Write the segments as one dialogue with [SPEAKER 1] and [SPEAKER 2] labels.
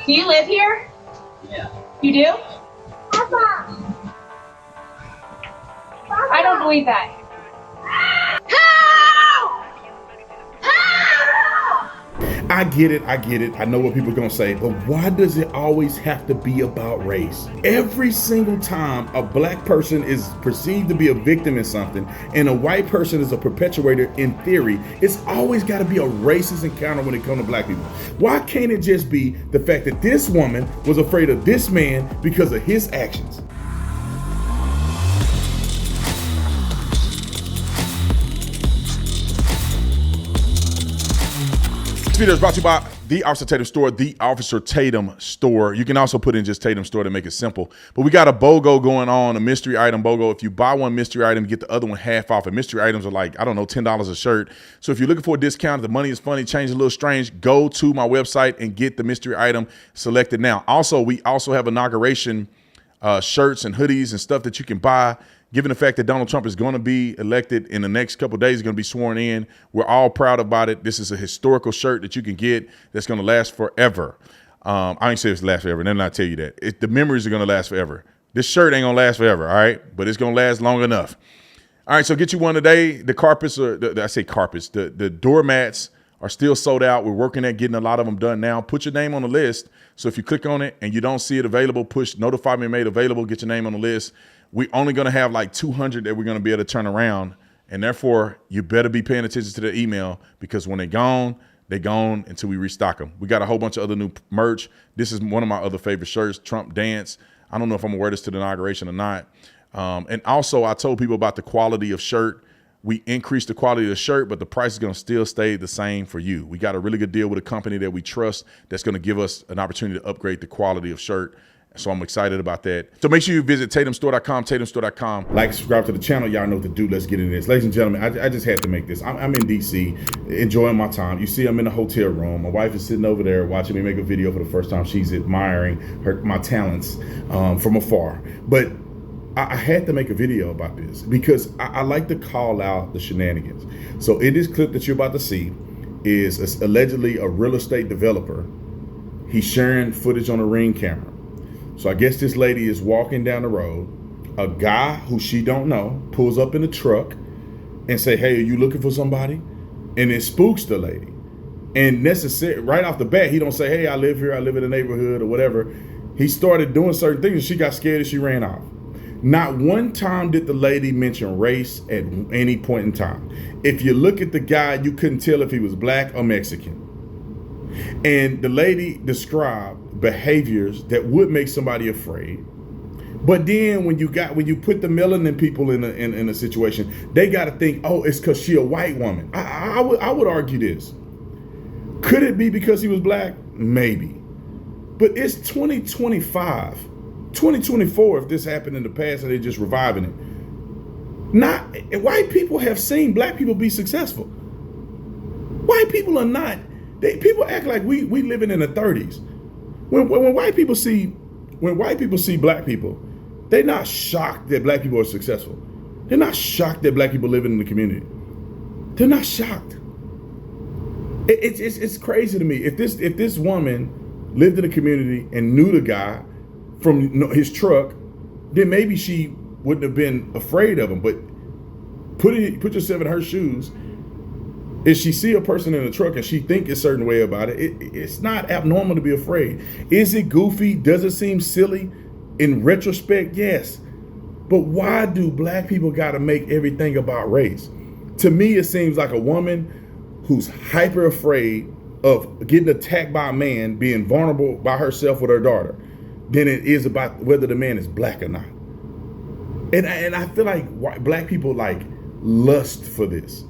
[SPEAKER 1] Do you live here?
[SPEAKER 2] Yeah.
[SPEAKER 1] You do?
[SPEAKER 3] Papa.
[SPEAKER 1] I don't believe that.
[SPEAKER 4] I get it. I know what people are gonna say, but why does it always have to be about race? Every single time a black person is perceived to be a victim in something and a white person is a perpetuator in theory, it's always gotta be a racist encounter when it comes to black people. Why can't it just be the fact that this woman was afraid of this man because of his actions? This video is brought to you by the Officer Tatum Store, the Officer Tatum Store. You can also put in just Tatum Store to make it simple. But we got a BOGO going on, a mystery item BOGO. If you buy one mystery item, you get the other one half off. And mystery items are like, I don't know, $10 a shirt. So if you're looking for a discount, the money is funny, change a little strange, go to my website and get the mystery item selected now. Also, we also have inauguration shirts and hoodies and stuff that you can buy. Given the fact that Donald Trump is going to be elected in the next couple of days, he's going to be sworn in. We're all proud about it. This is a historical shirt that you can get that's going to last forever. I ain't say it's last forever. Let me not tell you that. The memories are going to last forever. This shirt ain't going to last forever, all right? But it's going to last long enough. All right, so get you one today. The carpets are, the doormats are still sold out. We're working at getting a lot of them done now. Put your name on the list. So if you click on it and you don't see it available, push notify me made available, get your name on the list. We're only going to have like 200 that we're going to be able to turn around. And therefore, you better be paying attention to the email because when they're gone until we restock them. We got a whole bunch of other new merch. This is one of my other favorite shirts, Trump Dance. I don't know if I'm going to wear this to the inauguration or not. And also, I told people about the quality of shirt. We increased the quality of the shirt, but the price is going to still stay the same for you. We got a really good deal with a company that we trust that's going to give us an opportunity to upgrade the quality of shirt. So I'm excited about that. So make sure you visit tatumstore.com, tatumstore.com. Like, subscribe to the channel. Y'all know what to do. Let's get into this. Ladies and gentlemen, I just had to make this. I'm in D.C. enjoying my time. You see, I'm in a hotel room. My wife is sitting over there watching me make a video for the first time. She's admiring my talents from afar. But I had to make a video about this because I like to call out the shenanigans. So in this clip that you're about to see is allegedly a real estate developer. He's sharing footage on a Ring camera. So I guess this lady is walking down the road. A guy who she don't know pulls up in a truck and say, hey, are you looking for somebody? And it spooks the lady. And right off the bat, he don't say, hey, I live here, I live in the neighborhood or whatever. He started doing certain things and she got scared and she ran off. Not one time did the lady mention race at any point in time. If you look at the guy, you couldn't tell if he was black or Mexican. And the lady described behaviors that would make somebody afraid. But then when you put the melanin people in a situation, they got to think, oh, it's because she a white woman. I would argue this. Could it be because he was black? Maybe. But it's 2025, 2024. If this happened in the past and they're just reviving it. White people have seen black people be successful. White people are not. People act like we living in the 30s. When white people see black people, they're not shocked that black people are successful. They're not shocked that black people live in the community. They're not shocked. It's crazy to me. If this woman lived in a community and knew the guy from his truck, then maybe she wouldn't have been afraid of him. But put yourself in her shoes. If she see a person in a truck and she think a certain way about it, it's not abnormal to be afraid. Is it goofy? Does it seem silly? In retrospect, yes. But why do black people got to make everything about race? To me, it seems like a woman who's hyper afraid of getting attacked by a man, being vulnerable by herself with her daughter, than it is about whether the man is black or not. And I feel like black people like lust for this.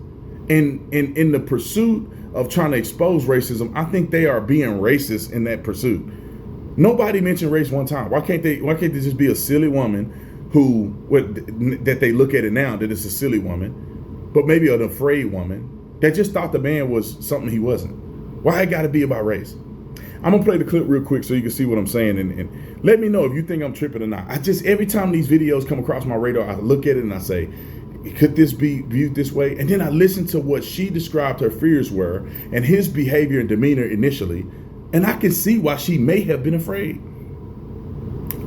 [SPEAKER 4] And in the pursuit of trying to expose racism, I think they are being racist in that pursuit. Nobody mentioned race one time. Why can't they just be a silly woman that they look at it now that it's a silly woman, but maybe an afraid woman that just thought the man was something he wasn't? Why it got to be about race? I'm gonna play the clip real quick so you can see what I'm saying and let me know if you think I'm tripping or not. Every time these videos come across my radar, I look at it and I say, could this be viewed this way? And then I listened to what she described her fears were and his behavior and demeanor initially. And I can see why she may have been afraid.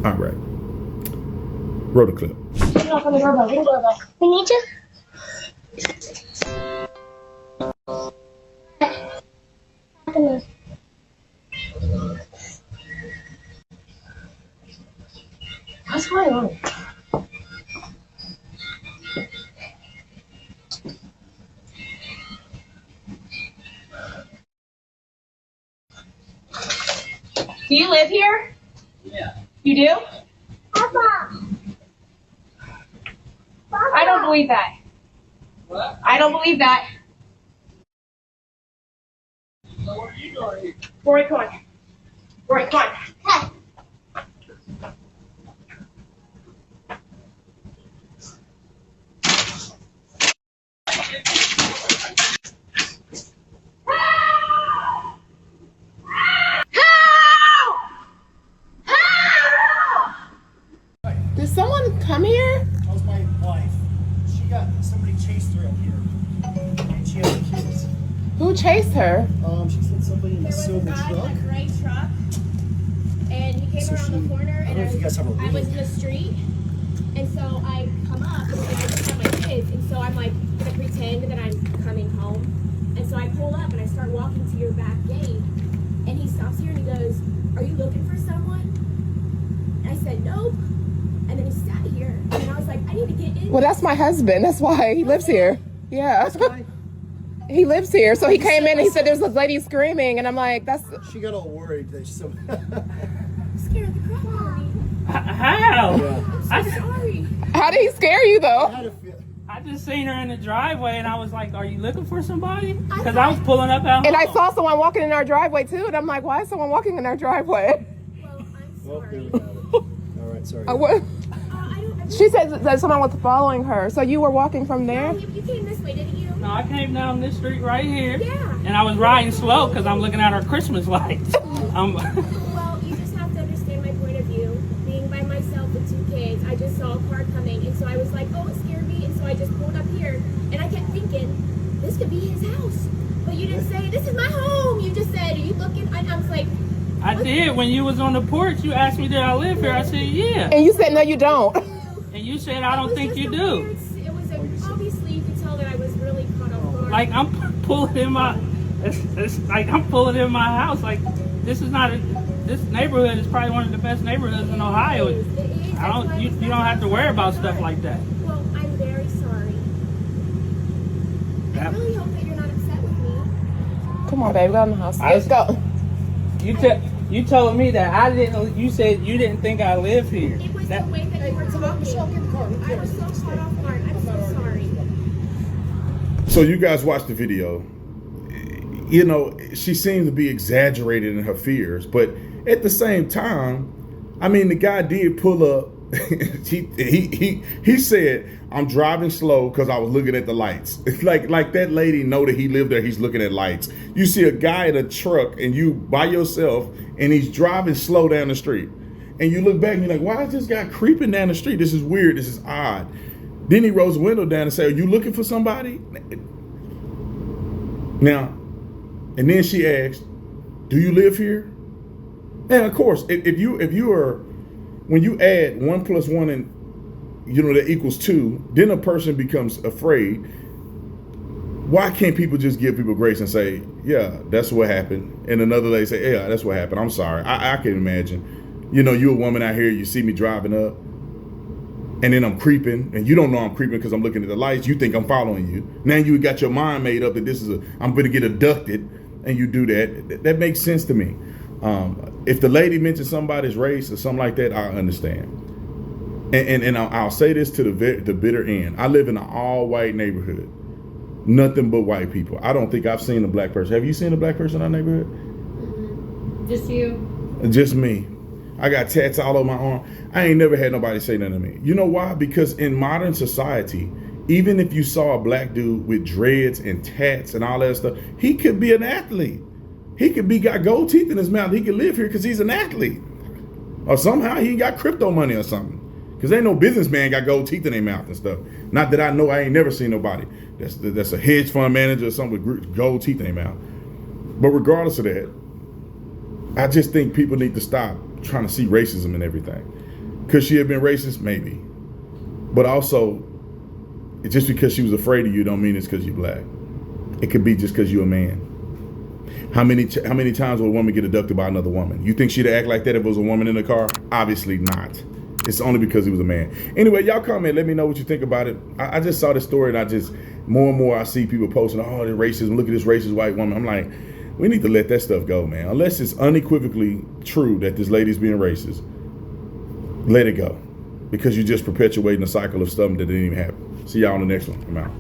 [SPEAKER 4] All right. Roll the clip.
[SPEAKER 3] Knock on the doorbell. Ring the doorbell. We need you. What's going on?
[SPEAKER 1] Do you live here?
[SPEAKER 2] Yeah.
[SPEAKER 1] You do?
[SPEAKER 3] Papa.
[SPEAKER 1] I don't believe that.
[SPEAKER 2] What?
[SPEAKER 1] I don't believe that.
[SPEAKER 2] So what are you doing here?
[SPEAKER 1] Rory, come on. Rory, come on.
[SPEAKER 3] Hey.
[SPEAKER 5] Did someone come here?
[SPEAKER 6] That was my wife. Somebody chased her up here. And she had the kids.
[SPEAKER 5] Who chased her?
[SPEAKER 6] She said somebody in a
[SPEAKER 7] There was a
[SPEAKER 6] silver
[SPEAKER 7] guy
[SPEAKER 6] truck.
[SPEAKER 7] in a gray truck, and he came
[SPEAKER 6] So
[SPEAKER 7] around the corner,
[SPEAKER 6] I don't
[SPEAKER 7] and
[SPEAKER 6] know if you guys have a
[SPEAKER 7] I was
[SPEAKER 6] lead.
[SPEAKER 7] in the street, and so I come up, and I just have my kids, and so I'm like gonna pretend that I'm coming home, and so I pull up and I start walking to your back gate, and he stops here and he goes, "Are you looking for someone?" And I said, "Nope," and then he sat here, and I was like, "I need to get in."
[SPEAKER 5] Well, that's my husband. That's why he lives here. Yeah.
[SPEAKER 6] This guy,
[SPEAKER 5] He lives here. So he came in and he said there's a lady screaming. And I'm like, that's.
[SPEAKER 6] she got all worried that some.
[SPEAKER 7] Scared the crap out of me.
[SPEAKER 2] How?
[SPEAKER 6] Yeah.
[SPEAKER 7] I'm so sorry.
[SPEAKER 5] How did he scare you
[SPEAKER 6] I
[SPEAKER 5] though?
[SPEAKER 6] had a feel.
[SPEAKER 2] I just seen her in the driveway and I was like, are you looking for somebody? Because I was pulling up out
[SPEAKER 5] And I
[SPEAKER 2] home.
[SPEAKER 5] saw someone walking in our driveway too. And I'm like, why is someone walking in our driveway?
[SPEAKER 7] Well, I'm
[SPEAKER 6] Well, there
[SPEAKER 7] sorry.
[SPEAKER 6] we got it. All right, sorry.
[SPEAKER 5] What?
[SPEAKER 7] I don't.
[SPEAKER 5] She said that someone was following her. So you were walking from there?
[SPEAKER 7] Oh, you came this way, didn't you?
[SPEAKER 2] No, I came down this street right here.
[SPEAKER 7] Yeah.
[SPEAKER 2] And I was riding slow because I'm looking at our Christmas lights.
[SPEAKER 7] Well, you just have to understand my point of view. Being by myself with two kids, I just saw a car coming, and so I was like, oh, it scared me, and so I just pulled up here, and I kept thinking, this could be his house. But you didn't say, this is my home. You just said, are you looking? And I was like,
[SPEAKER 2] I did. When you was on the porch, you asked me, did I live here? I said, yeah.
[SPEAKER 5] And you said, no, you don't.
[SPEAKER 2] And you said, I don't think you do.
[SPEAKER 7] It was obviously you could tell that I was really caught off guard.
[SPEAKER 2] Like I'm pulling in my, it's like I'm pulling in my house. Like this is not, this neighborhood is probably one of the best neighborhoods in Ohio. I don't, you don't have to worry about stuff like that.
[SPEAKER 7] Well, I'm very sorry. I really hope that you're not upset with me.
[SPEAKER 5] Come on, baby, go in the house. Let's go.
[SPEAKER 2] You told me that I didn't. You said you didn't think I live here.
[SPEAKER 7] It was
[SPEAKER 2] That-
[SPEAKER 7] the way that you were talking.
[SPEAKER 6] Michelle, get in the car. Who
[SPEAKER 7] I was
[SPEAKER 6] cares?
[SPEAKER 7] so caught off guard. I'm so sorry.
[SPEAKER 4] So you guys watch the video. You know, she seems to be exaggerated in her fears, but at the same time, I mean, the guy did pull up. he said, "I'm driving slow because I was looking at the lights." It's like that lady know that he lived there. He's looking at lights. You see a guy in a truck and you by yourself, and he's driving slow down the street, and you look back and you're like, "Why is this guy creeping down the street? This is weird. This is odd." Then he rolls the window down and say, "Are you looking for somebody?" Now, and then she asked, "Do you live here?" And of course, if you are, when you add 1 + 1 and you know that equals 2, then a person becomes afraid. Why can't people just give people grace and say, "Yeah, that's what happened," and another lady say, "Yeah, that's what happened. I'm sorry. I can imagine. You know, you're a woman out here. You see me driving up, and then I'm creeping, and you don't know I'm creeping because I'm looking at the lights. You think I'm following you. Now you got your mind made up that I'm going to get abducted, and you do that. That makes sense to me. If the lady mentioned somebody's race or something like that, I understand. And I'll say this to the bitter end. I live in an all-white neighborhood. Nothing but white people. I don't think I've seen a black person. Have you seen a black person in our neighborhood?
[SPEAKER 1] Just you.
[SPEAKER 4] Just me. I got tats all over my arm. I ain't never had nobody say nothing to me. You know why? Because in modern society, even if you saw a black dude with dreads and tats and all that stuff, he could be an athlete. He could be got gold teeth in his mouth. He could live here because he's an athlete. Or somehow he got crypto money or something. Because ain't no businessman got gold teeth in their mouth and stuff. Not that I know. I ain't never seen nobody that's a hedge fund manager or something with gold teeth in their mouth. But regardless of that, I just think people need to stop trying to see racism in everything. Could she have been racist? Maybe. But also, just because she was afraid of you don't mean it's because you're black. It could be just because you're a man. How many times will a woman get abducted by another woman? You think she'd act like that if it was a woman in the car? Obviously not. It's only because he was a man. Anyway, y'all comment. Let me know what you think about it. I just saw this story, and more and more I see people posting, oh, the racism. Look at this racist white woman. I'm like, we need to let that stuff go, man. Unless it's unequivocally true that this lady's being racist, let it go. Because you're just perpetuating a cycle of stuff that didn't even happen. See y'all on the next one. I'm out.